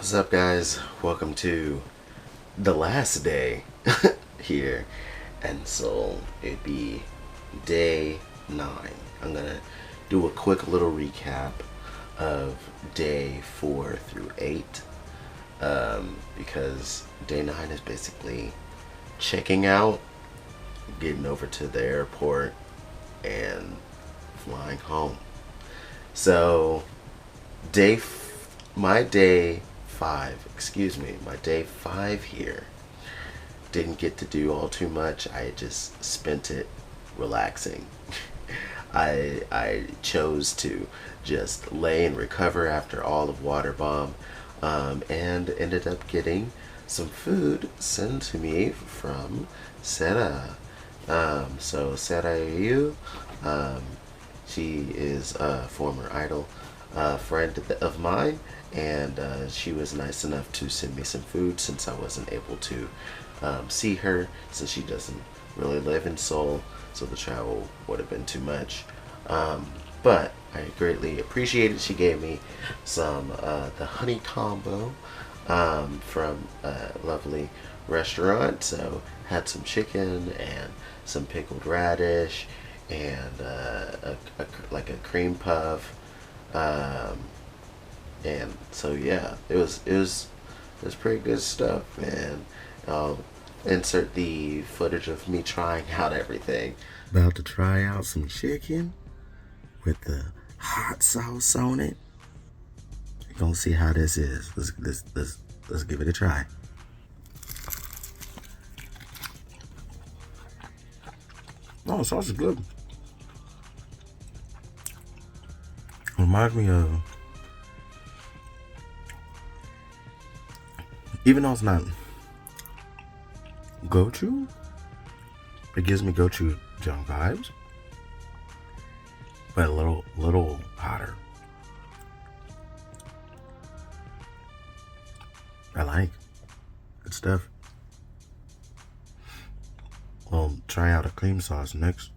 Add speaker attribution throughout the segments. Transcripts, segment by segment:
Speaker 1: What's up, guys? Welcome to the last day here, and so it'd be day 9. I'm gonna do a quick little recap of day 4 through 8, because day 9 is basically checking out, getting over to the airport, and flying home. So, my day 5, my day 5 here, didn't get to do all too much. I just spent it relaxing. I chose to just lay and recover after all of Water Bomb, and ended up getting some food sent to me from Sarah. So Sarah Yu, she is a former idol friend of mine, and she was nice enough to send me some food since I wasn't able to see her, since she doesn't really live in Seoul, so the travel would have been too much. But I greatly appreciated. She gave me some the honey combo from a lovely restaurant. So had some chicken and some pickled radish and like a cream puff. And so yeah, it was pretty good stuff, man. I'll insert the footage of me trying out everything. About to try out some chicken with the hot sauce on it. You're gonna see how this is. Let's give it a try. Oh, the sauce is good. Reminds me of, even though it's not gochu, it gives me gochujang vibes, but a little hotter. I like good stuff. We'll try out a cream sauce next.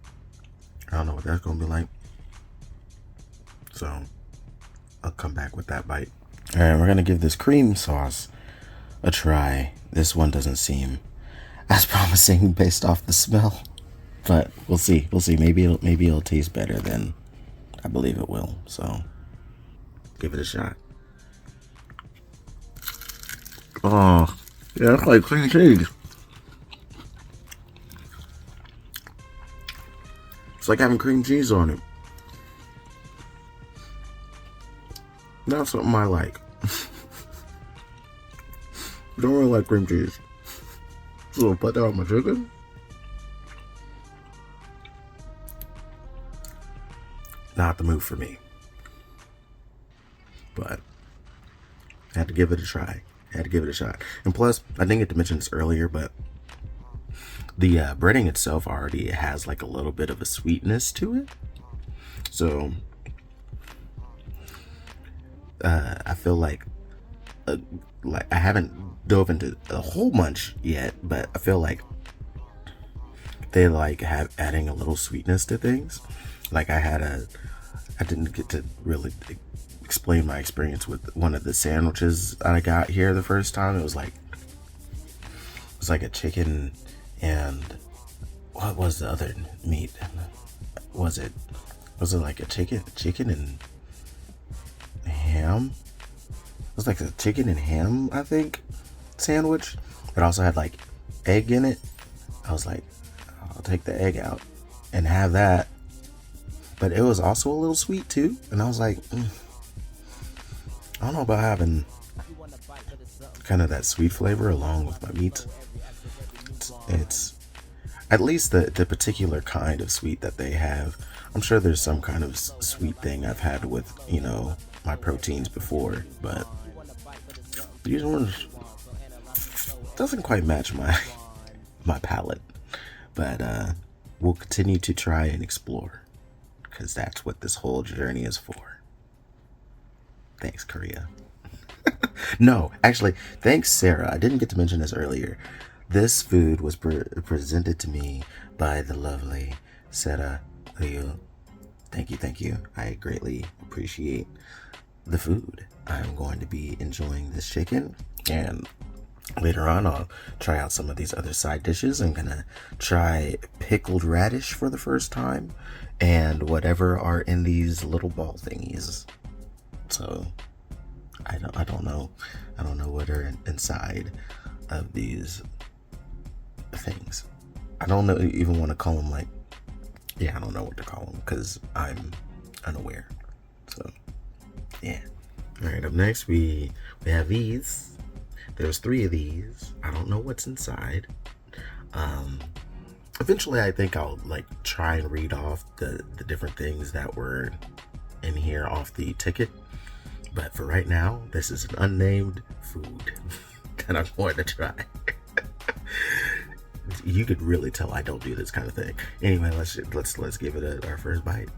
Speaker 1: I don't know what that's gonna be like, so I'll come back with that bite. All right, we're gonna give this cream sauce a try. This one doesn't seem as promising based off the smell, but we'll see. Maybe it'll taste better than I believe it will. So give it a shot. Oh, yeah, it's like cream cheese. It's like having cream cheese on it. Not something I like. Don't really like cream cheese. So I'll put that on my chicken. Not the move for me. But I had to give it a try. Had to give it a shot. And plus, I didn't get to mention this earlier, but the breading itself already has like a little bit of a sweetness to it. So I feel like I haven't dove into a whole bunch yet, but I feel like they like have adding a little sweetness to things. Like I didn't get to really explain my experience with one of the sandwiches I got here the first time. It was like a chicken and what was the other meat? Was it like a chicken and ham? It was like a chicken and ham, I think, sandwich. But also had like egg in it. I was like, I'll take the egg out and have that. But it was also a little sweet too. And I was like, I don't know about having kind of that sweet flavor along with my meat. It's at least the particular kind of sweet that they have. I'm sure there's some kind of sweet thing I've had with, my proteins before, but these ones doesn't quite match my palate. But we'll continue to try and explore, because that's what this whole journey is for. Thanks, Korea. No, actually, thanks, Sarah. I didn't get to mention this earlier. This food was presented to me by the lovely Sarah Liu. Thank you. I greatly appreciate the food. I'm going to be enjoying this chicken, and later on I'll try out some of these other side dishes. I'm gonna try pickled radish for the first time, and whatever are in these little ball thingies. So I don't know what are inside of these things. I don't know even want to call them, like, yeah, I don't know what to call them because I'm unaware. So yeah. All right, up next we have these. There's 3 of these. I don't know what's inside. Eventually I think I'll like try and read off the different things that were in here off the ticket. But for right now, this is an unnamed food that I'm going to try. You could really tell I don't do this kind of thing. Anyway, let's give it our first bite.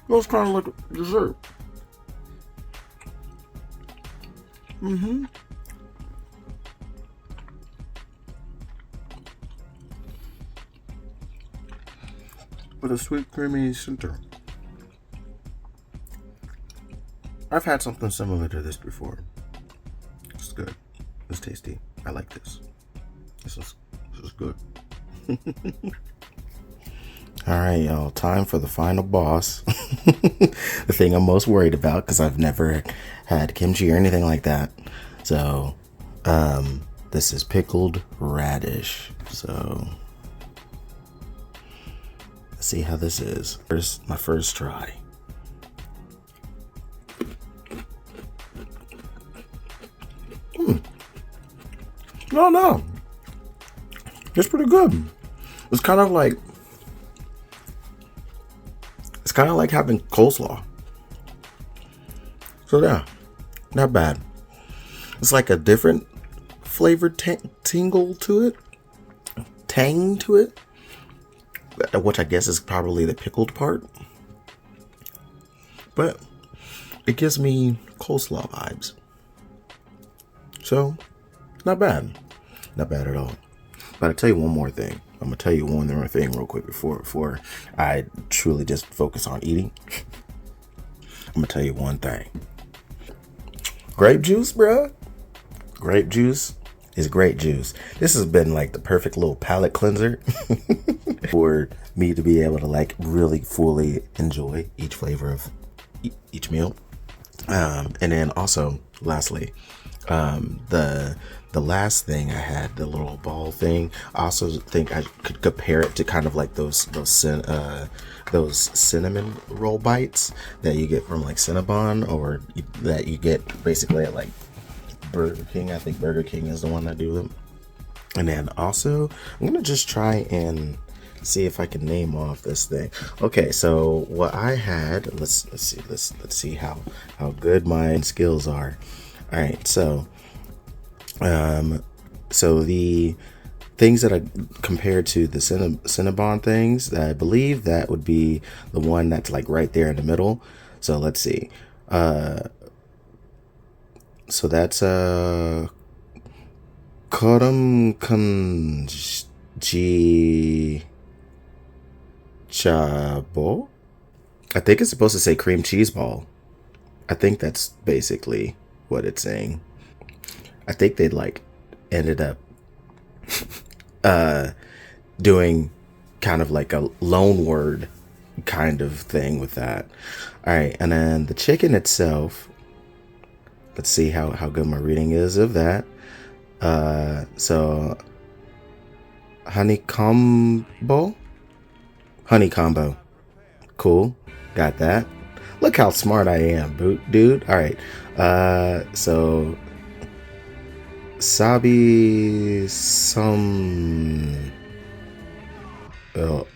Speaker 1: Looks kind of like a dessert. With a sweet, creamy center. I've had something similar to this before. It's good. It's tasty. I like this. This is good. All right, y'all. Time for the final boss. The thing I'm most worried about, because I've never had kimchi or anything like that. So, this is pickled radish. So, let's see how this is. My first try. No. It's pretty good. It's kind of like having coleslaw. So yeah, not bad. It's like a different flavored tingle to it, tang to it, which I guess is probably the pickled part. But it gives me coleslaw vibes. So, not bad. Not bad at all. But I'll tell you one more thing. I'm going to tell you one more thing real quick before I truly just focus on eating. I'm going to tell you one thing. Grape juice, bruh. Grape juice is great juice. This has been like the perfect little palate cleanser for me to be able to like really fully enjoy each flavor of each meal. And then also, lastly, the last thing I had, the little ball thing, I also think I could compare it to kind of like those cinnamon roll bites that you get from like Cinnabon, or that you get basically at like Burger King. I think Burger King is the one that do them. And then also, I'm gonna just try and see if I can name off this thing. Okay, so what I had, let's see how good my skills are. All right, so the things that I compared to the Cinnabon things, I believe that would be the one that's like right there in the middle. So let's see. So that's Koram Kanji Chabo. I think it's supposed to say cream cheese ball. I think that's basically what it's saying. I think they like ended up doing kind of like a loan word kind of thing with that. All right, and then the chicken itself, let's see how good my reading is of that. So honey combo, cool, got that. Look how smart I am, dude. All right, so Sabi some ro.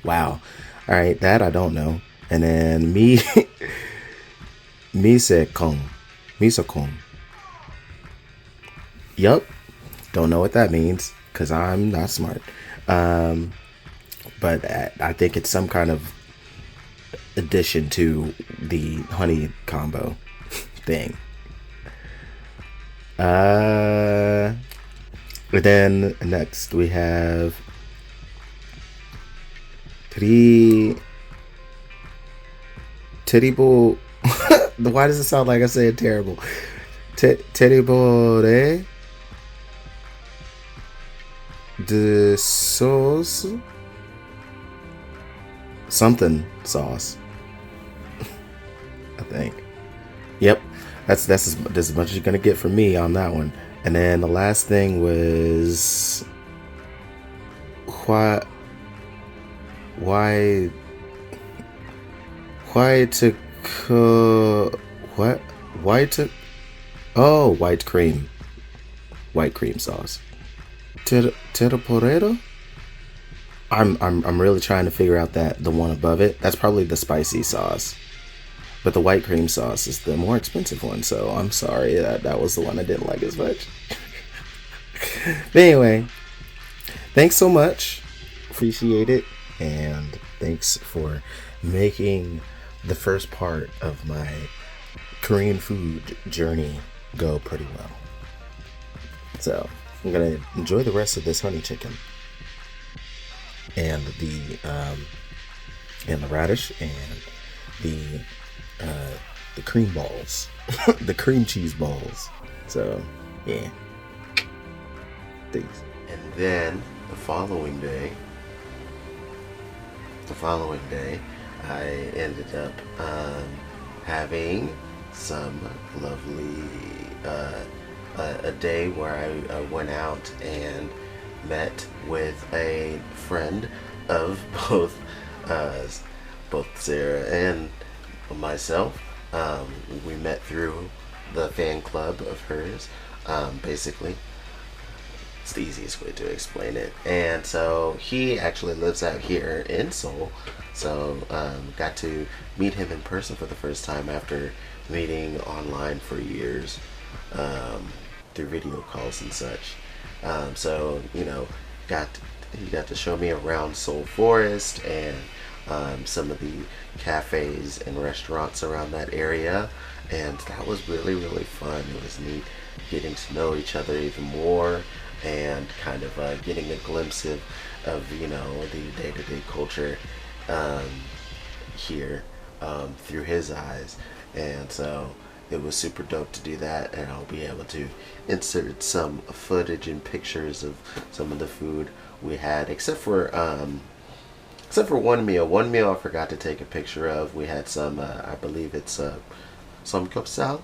Speaker 1: Wow. All right, that I don't know. And then Misakon. Yup. Don't know what that means because I'm not smart. But I think it's some kind of addition to the honey combo thing. And then next we have Tri Terrible. Why does it sound like I said terrible? Terrible de sauce, something sauce. I think. Yep, that's as much as you're gonna get from me on that one. And then the last thing was why why why to what why to oh white cream sauce. Terraporero. I'm really trying to figure out that the one above it. That's probably the spicy sauce. But the white cream sauce is the more expensive one, so I'm sorry that was the one I didn't like as much. But anyway, thanks so much. Appreciate it. And thanks for making the first part of my Korean food journey go pretty well. So I'm gonna enjoy the rest of this honey chicken and the radish and the cream balls, the cream cheese balls. So yeah, thanks. And then the following day, I ended up having some lovely a day where I went out and met with a friend of both Sarah and myself. We met through the fan club of hers. Basically, it's the easiest way to explain it. And so he actually lives out here in Seoul. So got to meet him in person for the first time after meeting online for years. Through video calls and such. So he got to show me around Seoul Forest and some of the cafes and restaurants around that area, and that was really fun. It was neat getting to know each other even more and kind of getting a glimpse of the day-to-day culture here through his eyes. And so it was super dope to do that, and I'll be able to insert some footage and pictures of some of the food we had, except for one meal. One meal I forgot to take a picture of. We had some, I believe it's samgyeopsal,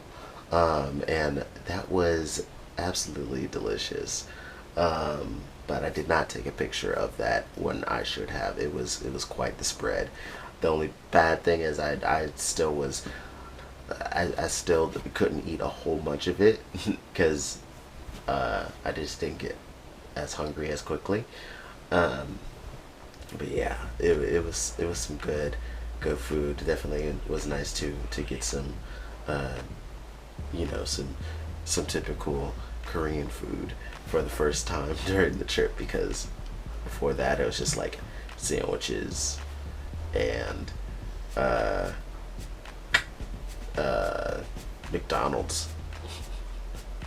Speaker 1: and that was absolutely delicious. But I did not take a picture of that when I should have. It was quite the spread. The only bad thing is I still couldn't eat a whole bunch of it because I just didn't get as hungry as quickly. But yeah, it was some good food. Definitely was nice to get some some typical Korean food for the first time during the trip, because before that it was just like sandwiches and McDonald's.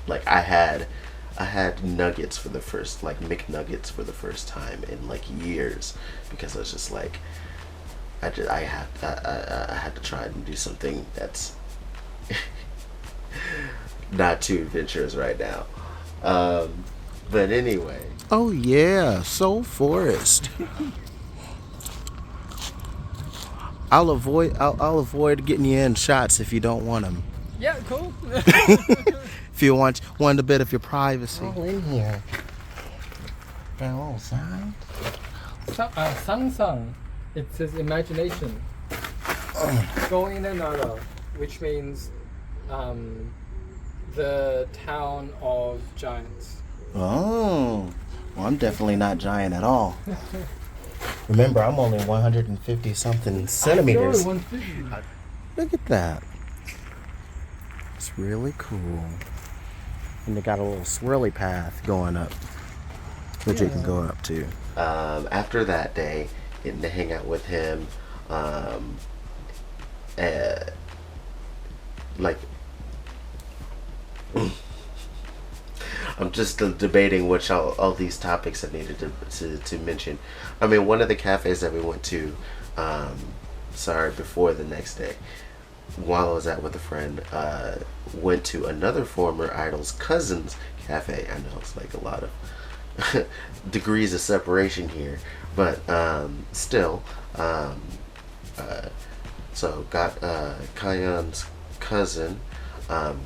Speaker 1: Like I had nuggets for the first, like McNuggets for the first time in like years, because I was just like I had to try and do something that's not too adventurous right now. But anyway. Oh yeah, Seoul Forest. I'll avoid getting you in shots if you don't want them.
Speaker 2: Yeah, cool.
Speaker 1: If you want a bit of your privacy.
Speaker 2: All in here.
Speaker 1: Got a little sign.
Speaker 2: Sangsang. It says imagination. Going in and out of, which means the town of giants.
Speaker 1: Oh, well, I'm definitely not giant at all. Remember, I'm only 150 something centimeters.
Speaker 2: 150.
Speaker 1: Look at that. It's really cool. And they got a little swirly path going up, which you can go up to. After that day, getting to hang out with him, like I'm just debating which all these topics I needed to mention. I mean, one of the cafes that we went to, um, sorry, before the next day, while I was out with a friend, went to another former Idol's cousin's cafe. I know it's like a lot of degrees of separation here, but still. Uh, so got Kayan's cousin,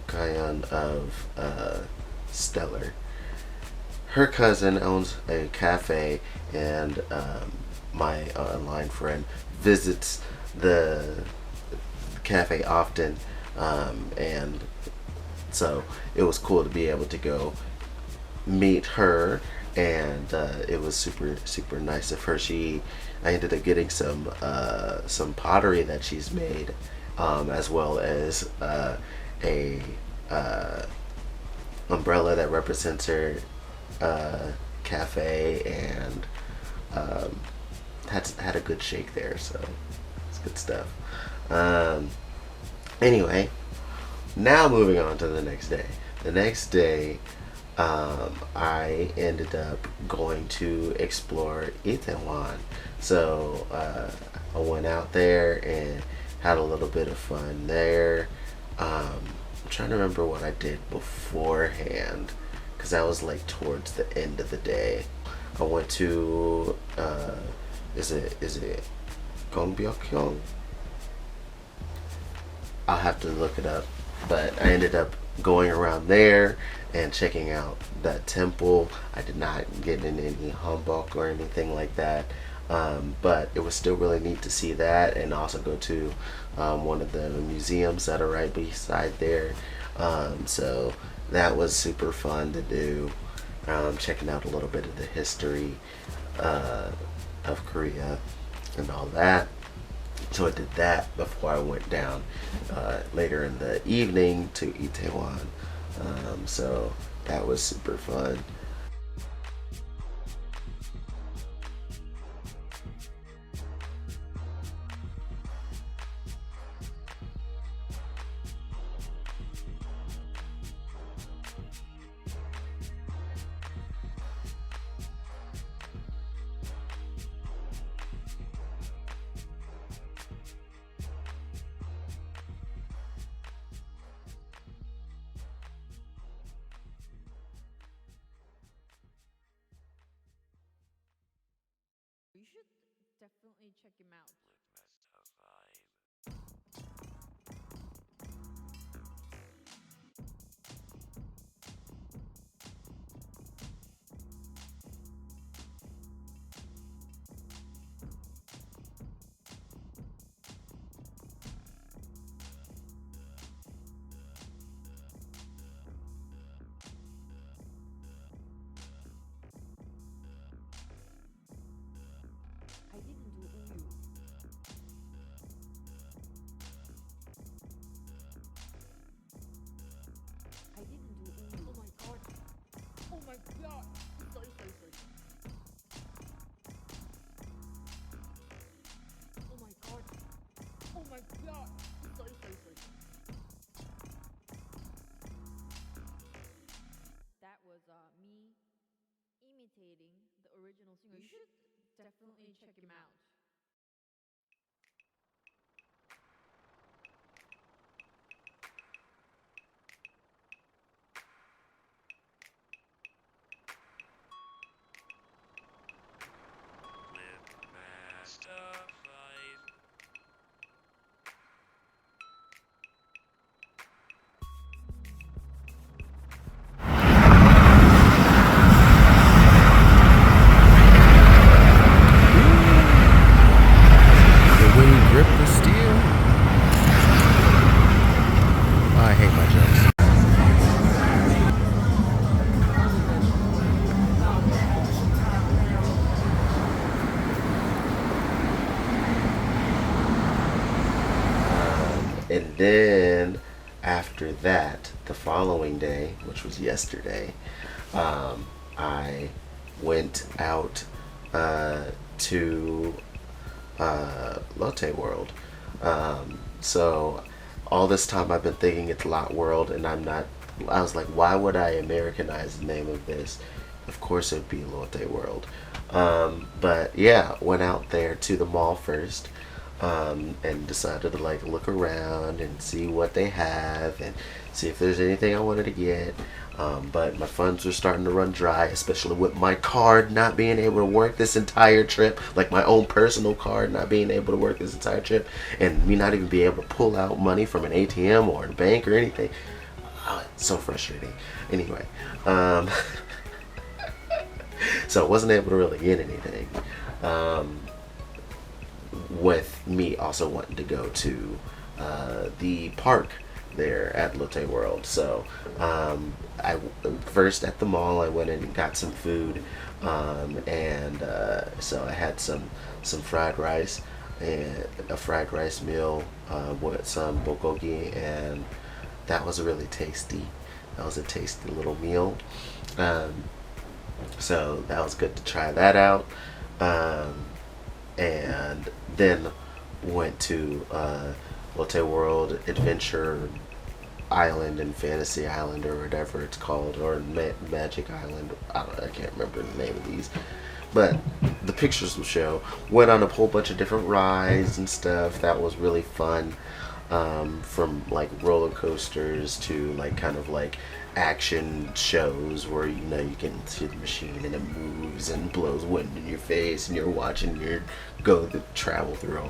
Speaker 1: Kayan of Stellar. Her cousin owns a cafe, and my online friend visits the cafe often, and so it was cool to be able to go meet her, and it was super nice of her. I ended up getting some pottery that she's made, as well as a umbrella that represents her cafe, and had a good shake there, so it's good stuff. Anyway, now moving on to the next day. The next day, I ended up going to explore Itaewon. So I went out there and had a little bit of fun there. I'm trying to remember what I did beforehand, because that was like towards the end of the day. I went to is it Gongbyokhyong? I'll have to look it up, but I ended up going around there and checking out that temple. I did not get in any hanbok or anything like that, but it was still really neat to see that, and also go to one of the museums that are right beside there. So that was super fun to do, checking out a little bit of the history of Korea and all that. So I did that before I went down later in the evening to Itaewon. So that was super fun.
Speaker 3: You should definitely check him out. I didn't do uyu. I didn't do uyu. Oh my god. Oh my god. Sorry. Oh my god. Oh my god. Sorry. That was me imitating the original singer. You should definitely check him out.
Speaker 1: The wind gripped the steel. I hate my jokes. And then after that, the following day, which was yesterday, I went out to Lotte World. So all this time I've been thinking it's Lot World, and I'm not I was like, why would I Americanize the name of this? Of course it would be Lotte World. But yeah, went out there to the mall first, and decided to like look around and see what they have and see if there's anything I wanted to get. But my funds were starting to run dry, especially with my card not being able to work this entire trip, like my own personal card not being able to work this entire trip, and me not even be able to pull out money from an ATM or a bank or anything. Oh, it's so frustrating. Anyway, so I wasn't able to really get anything. With me also wanting to go to the park there at Lotte World. So I first at the mall I went and got some food, and so I had some fried rice and a fried rice meal with some bulgogi, and that was really tasty. That was a tasty little meal. So that was good to try that out. And then went to Lotte World Adventure Island and Fantasy Island or whatever it's called, or Magic Island. I can't remember the name of these, but the pictures will show. Went on a whole bunch of different rides and stuff. That was really fun. From like roller coasters to like kind of like action shows where you know you can see the machine and it moves and blows wind in your face and you're watching your travel through all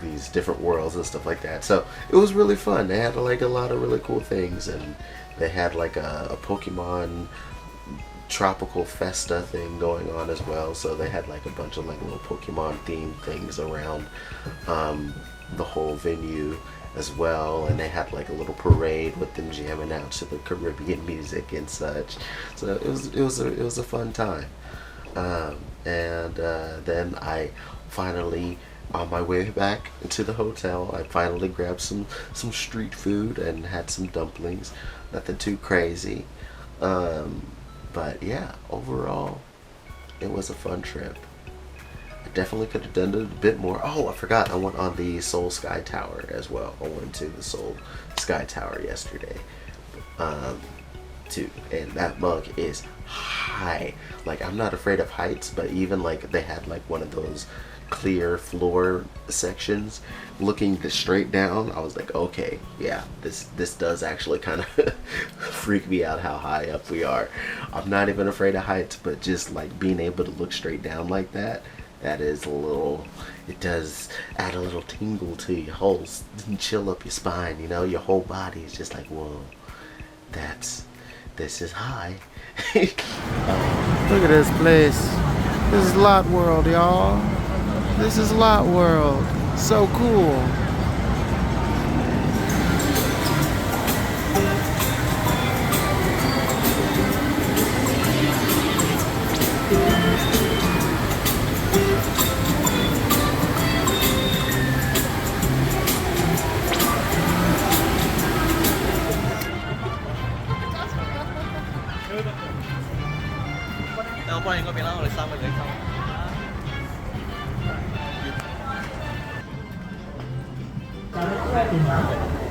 Speaker 1: these different worlds and stuff like that. So it was really fun. They had like a lot of really cool things, and they had like a Pokemon tropical festa thing going on as well. So they had like a bunch of like little Pokemon themed things around the whole venue as well, and they had like a little parade with them jamming out to the Caribbean music and such. So it was a fun time. And then I finally, on my way back to the hotel, I finally grabbed some street food and had some dumplings. Nothing too crazy, but yeah, overall it was a fun trip. Definitely could have done it a bit more. Oh, I forgot. I went on the Seoul Sky Tower as well. I went to the Seoul Sky Tower yesterday, too. And that mug is high. Like, I'm not afraid of heights, but even like they had like one of those clear floor sections looking straight down. I was like, okay, yeah, this does actually kind of freak me out how high up we are. I'm not even afraid of heights, but just like being able to look straight down like that. That is it does add a little tingle to your whole, chill up your spine, you know, your whole body is just like, whoa, this is high.
Speaker 4: Look at this place. This is Lot World, y'all. This is Lot World. So cool.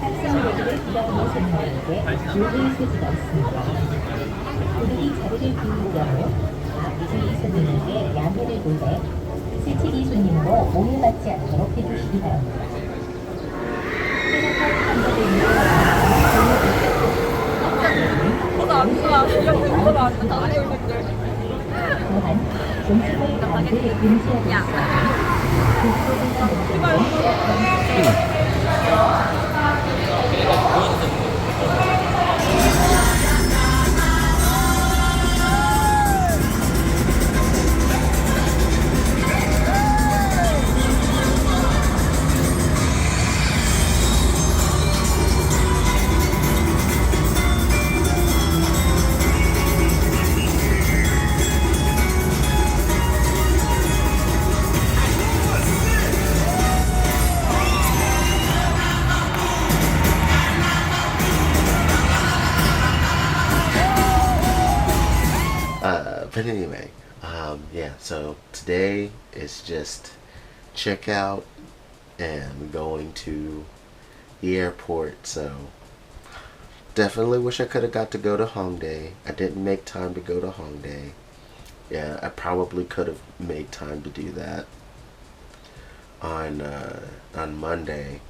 Speaker 5: 탑승객들을 기다리는 손님에게 요금 소지가 있습니다. 고객이 자리를 비울 경우 앞뒤 손님에게 양해를 구해 스티디 손님으로 오해받지 않도록 해주시기 바랍니다. 또한 음식을 담배 금지하고 있습니다.
Speaker 1: But anyway, yeah, so today is just check out and going to the airport. So Definitely wish I could have got to go to Hongdae. I didn't make time to go to Hongdae. Yeah, I probably could have made time to do that on Monday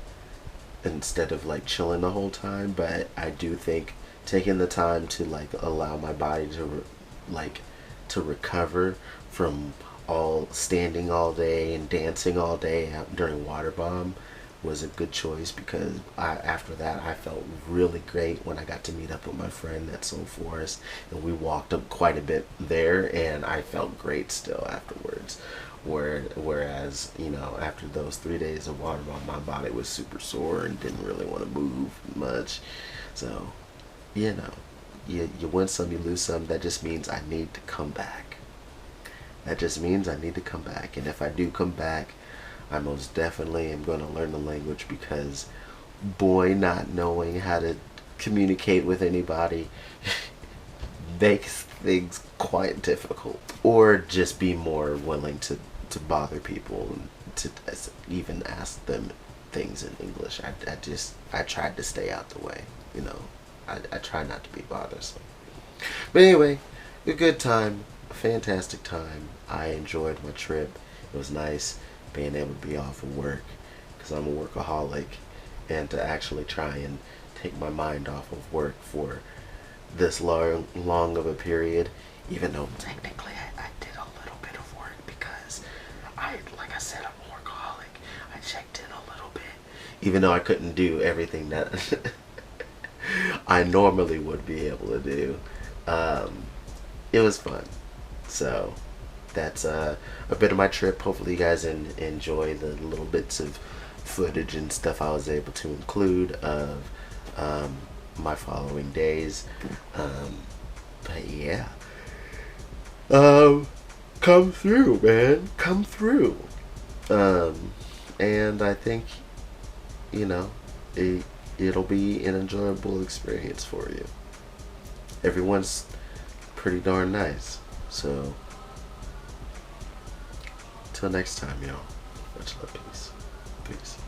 Speaker 1: instead of like chilling the whole time. But I do think taking the time to like allow my body to recover from all standing all day and dancing all day during Water Bomb was a good choice, because after that I felt really great when I got to meet up with my friend at Soul Forest, and we walked up quite a bit there, and I felt great still afterwards. Whereas, you know, after those 3 days of Water Bomb, my body was super sore and didn't really want to move much. So, you know, you win some, you lose some. That just means I need to come back. That just means I need to come back. And if I do come back, I most definitely am going to learn the language, because boy, not knowing how to communicate with anybody makes things quite difficult. Or just be more willing to bother people and to even ask them things in English. I tried to stay out the way, you know. I try not to be bothersome. But anyway, a good time, a fantastic time. I enjoyed my trip. It was nice being able to be off of work, because I'm a workaholic, and to actually try and take my mind off of work for this long of a period, even though technically I did a little bit of work, because like I said, I'm a workaholic. I checked in a little bit, even though I couldn't do everything that I normally would be able to do. It was fun. So that's a bit of my trip. Hopefully you guys enjoy the little bits of footage and stuff I was able to include of my following days. But yeah, come through, man, come through. And I think, you know, it'll be an enjoyable experience for you. Everyone's pretty darn nice. So till next time, y'all. Much love. Peace. Peace.